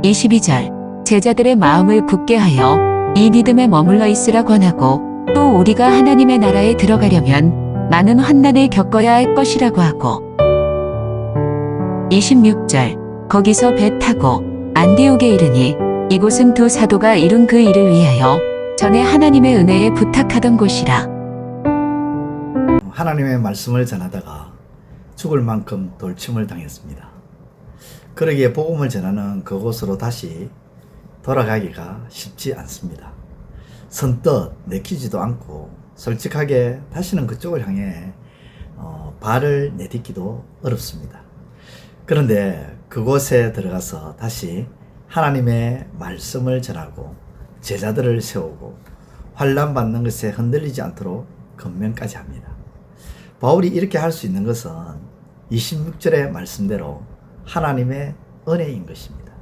22절 제자들의 마음을 굳게 하여 이 믿음에 머물러 있으라 권하고 또 우리가 하나님의 나라에 들어가려면 많은 환난을 겪어야 할 것이라고 하고 26절 거기서 배 타고 안디옥에 이르니 이곳은 두 사도가 이룬 그 일을 위하여 전에 하나님의 은혜에 부탁하던 곳이라. 하나님의 말씀을 전하다가 죽을 만큼 돌침을 당했습니다. 그러기에 복음을 전하는 그곳으로 다시 돌아가기가 쉽지 않습니다. 선뜻 내키지도 않고 솔직하게 다시는 그쪽을 향해 발을 내딛기도 어렵습니다. 그런데 그곳에 들어가서 다시 하나님의 말씀을 전하고 제자들을 세우고 환난받는 것에 흔들리지 않도록 권면까지 합니다. 바울이 이렇게 할 수 있는 것은 26절의 말씀대로 하나님의 은혜인 것입니다.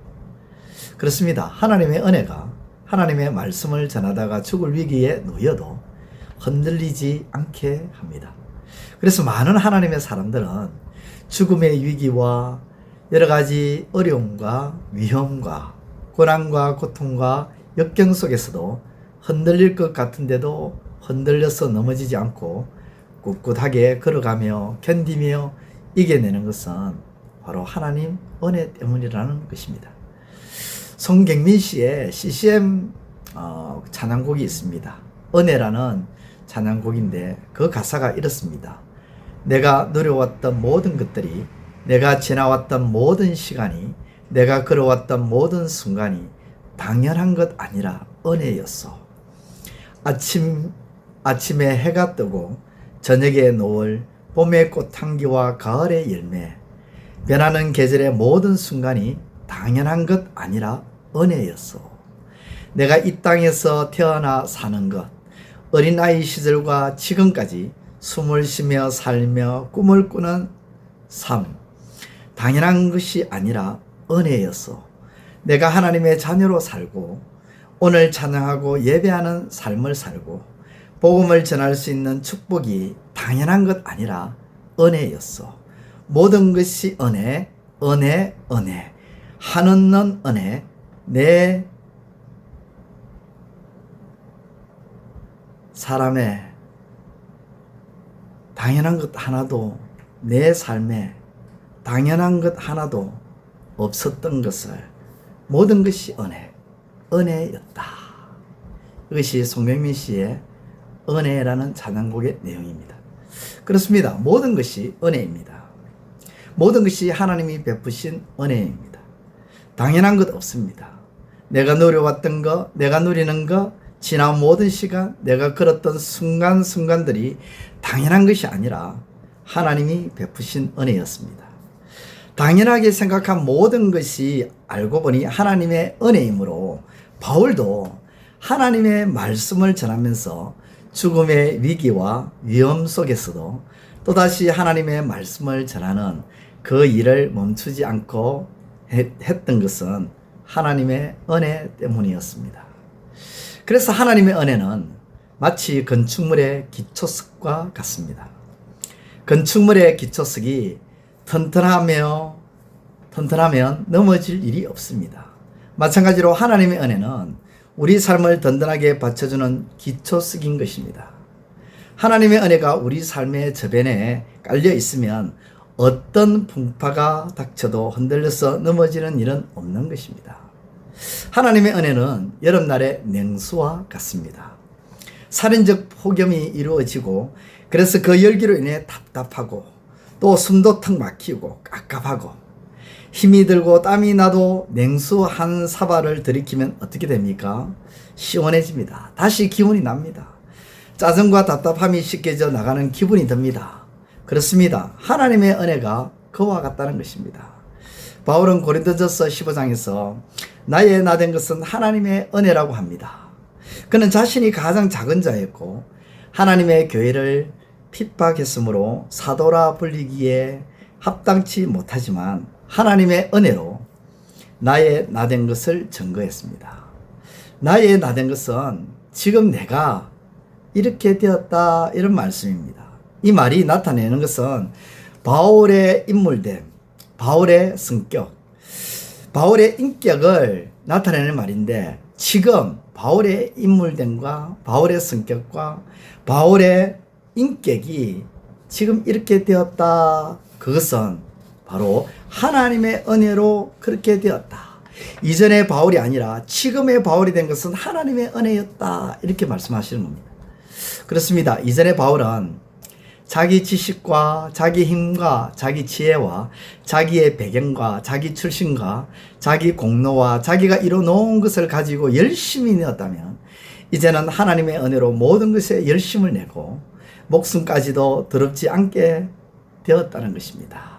그렇습니다. 하나님의 은혜가 하나님의 말씀을 전하다가 죽을 위기에 놓여도 흔들리지 않게 합니다. 그래서 많은 하나님의 사람들은 죽음의 위기와 여러 가지 어려움과 위험과 고난과 고통과 역경 속에서도 흔들릴 것 같은데도 흔들려서 넘어지지 않고 꿋꿋하게 걸어가며 견디며 이겨내는 것은 바로 하나님 은혜 때문이라는 것입니다. 송경민 씨의 CCM 찬양곡이 있습니다. 은혜라는 찬양곡인데 그 가사가 이렇습니다. 내가 누려왔던 모든 것들이, 내가 지나왔던 모든 시간이, 내가 걸어왔던 모든 순간이 당연한 것 아니라 은혜였어. 아침에 해가 뜨고 저녁에 노을, 봄의 꽃향기와 가을의 열매, 변하는 계절의 모든 순간이 당연한 것 아니라 은혜였어. 내가 이 땅에서 태어나 사는 것, 어린아이 시절과 지금까지 숨을 쉬며 살며 꿈을 꾸는 삶, 당연한 것이 아니라 은혜였어. 내가 하나님의 자녀로 살고 오늘 찬양하고 예배하는 삶을 살고 복음을 전할 수 있는 축복이 당연한 것 아니라 은혜였어. 모든 것이 은혜, 은혜, 은혜. 한없는 은혜, 내 사람의 당연한 것 하나도, 내 삶에 당연한 것 하나도 없었던 것을 모든 것이 은혜, 은혜였다. 이것이 송경민 씨의 은혜라는 찬양곡의 내용입니다. 그렇습니다. 모든 것이 은혜입니다. 모든 것이 하나님이 베푸신 은혜입니다. 당연한 것 없습니다. 내가 누려왔던 것, 내가 누리는 것, 지난 모든 시간, 내가 걸었던 순간순간들이 당연한 것이 아니라 하나님이 베푸신 은혜였습니다. 당연하게 생각한 모든 것이 알고 보니 하나님의 은혜이므로 바울도 하나님의 말씀을 전하면서 죽음의 위기와 위험 속에서도 또다시 하나님의 말씀을 전하는 그 일을 멈추지 않고 했던 것은 하나님의 은혜 때문이었습니다. 그래서 하나님의 은혜는 마치 건축물의 기초석과 같습니다. 건축물의 기초석이 튼튼하면 넘어질 일이 없습니다. 마찬가지로 하나님의 은혜는 우리 삶을 든든하게 받쳐주는 기초석인 것입니다. 하나님의 은혜가 우리 삶의 저변에 깔려 있으면 어떤 풍파가 닥쳐도 흔들려서 넘어지는 일은 없는 것입니다. 하나님의 은혜는 여름날의 냉수와 같습니다. 살인적 폭염이 이루어지고 그래서 그 열기로 인해 답답하고 또 숨도 턱 막히고 깝깝하고 힘이 들고 땀이 나도 냉수 한 사발을 들이키면 어떻게 됩니까? 시원해집니다. 다시 기운이 납니다. 짜증과 답답함이 씻겨져 나가는 기분이 듭니다. 그렇습니다. 하나님의 은혜가 그와 같다는 것입니다. 바울은 고린도전서 15장에서 나의 나된 것은 하나님의 은혜라고 합니다. 그는 자신이 가장 작은 자였고 하나님의 교회를 핍박했으므로 사도라 불리기에 합당치 못하지만 하나님의 은혜로 나의 나된 것을 증거했습니다. 나의 나된 것은 지금 내가 이렇게 되었다 이런 말씀입니다. 이 말이 나타내는 것은 바울의 인물됨, 바울의 성격, 바울의 인격을 나타내는 말인데 지금 바울의 인물됨과 바울의 성격과 바울의 인격이 지금 이렇게 되었다. 그것은 바로 하나님의 은혜로 그렇게 되었다. 이전의 바울이 아니라 지금의 바울이 된 것은 하나님의 은혜였다. 이렇게 말씀하시는 겁니다. 그렇습니다. 이전의 바울은 자기 지식과 자기 힘과 자기 지혜와 자기의 배경과 자기 출신과 자기 공로와 자기가 이뤄놓은 것을 가지고 열심히 내었다면 이제는 하나님의 은혜로 모든 것에 열심을 내고 목숨까지도 더럽지 않게 되었다는 것입니다.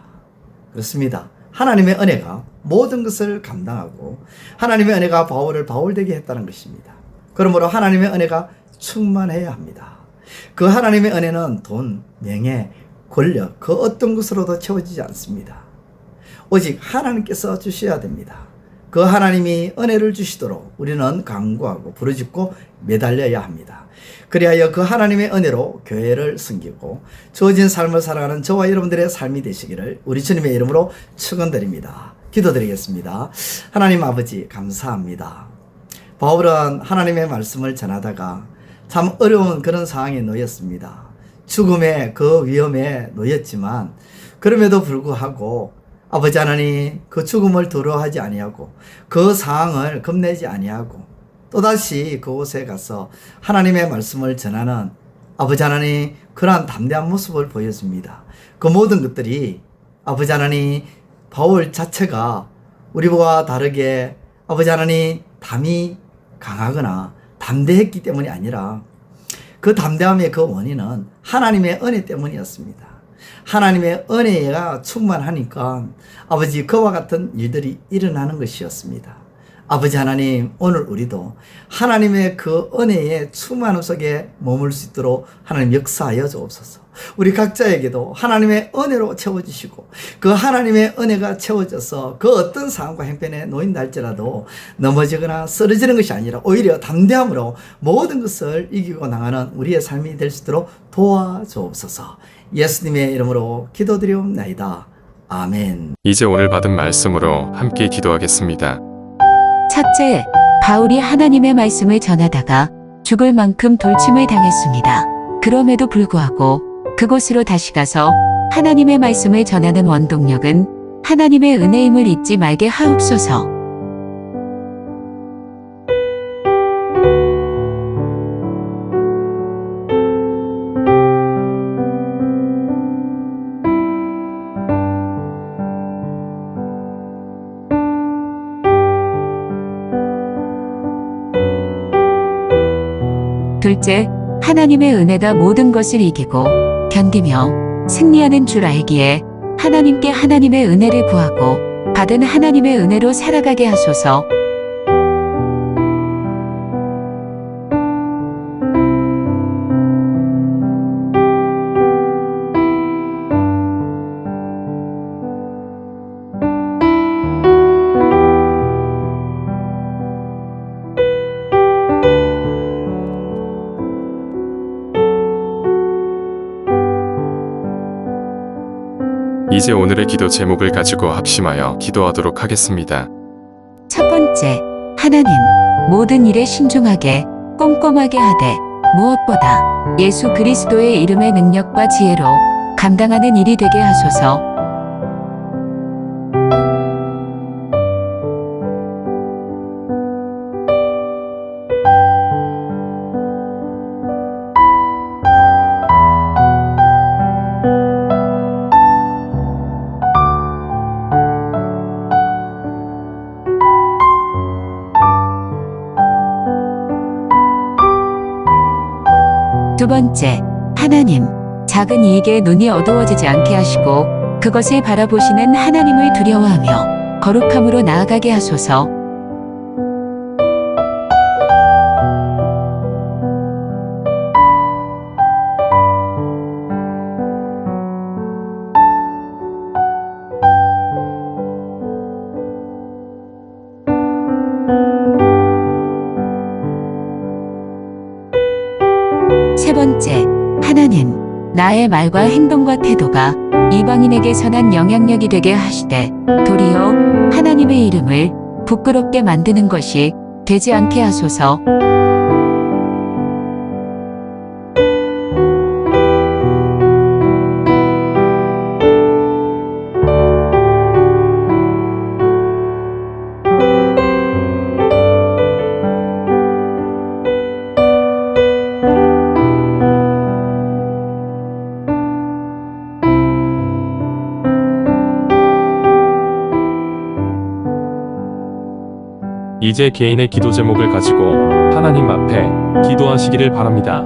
그렇습니다. 하나님의 은혜가 모든 것을 감당하고 하나님의 은혜가 바울을 바울되게 했다는 것입니다. 그러므로 하나님의 은혜가 충만해야 합니다. 그 하나님의 은혜는 돈, 명예, 권력 그 어떤 것으로도 채워지지 않습니다. 오직 하나님께서 주셔야 됩니다. 그 하나님이 은혜를 주시도록 우리는 간구하고 부르짖고 매달려야 합니다. 그리하여 그 하나님의 은혜로 교회를 섬기고 주어진 삶을 살아가는 저와 여러분들의 삶이 되시기를 우리 주님의 이름으로 축원드립니다. 기도드리겠습니다. 하나님 아버지 감사합니다. 바울은 하나님의 말씀을 전하다가 참 어려운 그런 상황에 놓였습니다. 죽음의 그 위험에 놓였지만 그럼에도 불구하고 아버지 하나님 그 죽음을 두려워하지 아니하고 그 상황을 겁내지 아니하고 또다시 그곳에 가서 하나님의 말씀을 전하는 아버지 하나님 그러한 담대한 모습을 보여줍니다. 그 모든 것들이 아버지 하나님 바울 자체가 우리와 다르게 아버지 하나님 담이 강하거나 담대했기 때문이 아니라 그 담대함의 그 원인은 하나님의 은혜 때문이었습니다. 하나님의 은혜가 충만하니까 아버지 그와 같은 일들이 일어나는 것이었습니다. 아버지 하나님 오늘 우리도 하나님의 그 은혜의 충만함 속에 머물 수 있도록 하나님 역사하여 주옵소서. 우리 각자에게도 하나님의 은혜로 채워주시고 그 하나님의 은혜가 채워져서 그 어떤 상황과 형편에 놓인다 할지라도 넘어지거나 쓰러지는 것이 아니라 오히려 담대함으로 모든 것을 이기고 나가는 우리의 삶이 될 수 있도록 도와주옵소서. 예수님의 이름으로 기도드리옵나이다. 아멘. 이제 오늘 받은 말씀으로 함께 기도하겠습니다. 첫째, 바울이 하나님의 말씀을 전하다가 죽을 만큼 돌침을 당했습니다. 그럼에도 불구하고 그곳으로 다시 가서 하나님의 말씀을 전하는 원동력은 하나님의 은혜임을 잊지 말게 하옵소서. 둘째, 하나님의 은혜가 모든 것을 이기고 견디며 승리하는 줄 알기에 하나님께 하나님의 은혜를 구하고 받은 하나님의 은혜로 살아가게 하소서. 이제 오늘의 기도 제목을 가지고 합심하여 기도하도록 하겠습니다. 첫 번째, 하나님, 모든 일에 신중하게 꼼꼼하게 하되 무엇보다 예수 그리스도의 이름의 능력과 지혜로 감당하는 일이 되게 하소서. 두 번째, 하나님, 작은 이익에 눈이 어두워지지 않게 하시고 그것을 바라보시는 하나님을 두려워하며 거룩함으로 나아가게 하소서. 세 번째, 하나님, 나의 말과 행동과 태도가 이방인에게 선한 영향력이 되게 하시되 도리어 하나님의 이름을 부끄럽게 만드는 것이 되지 않게 하소서. 이제 개인의 기도 제목을 가지고 하나님 앞에 기도하시기를 바랍니다.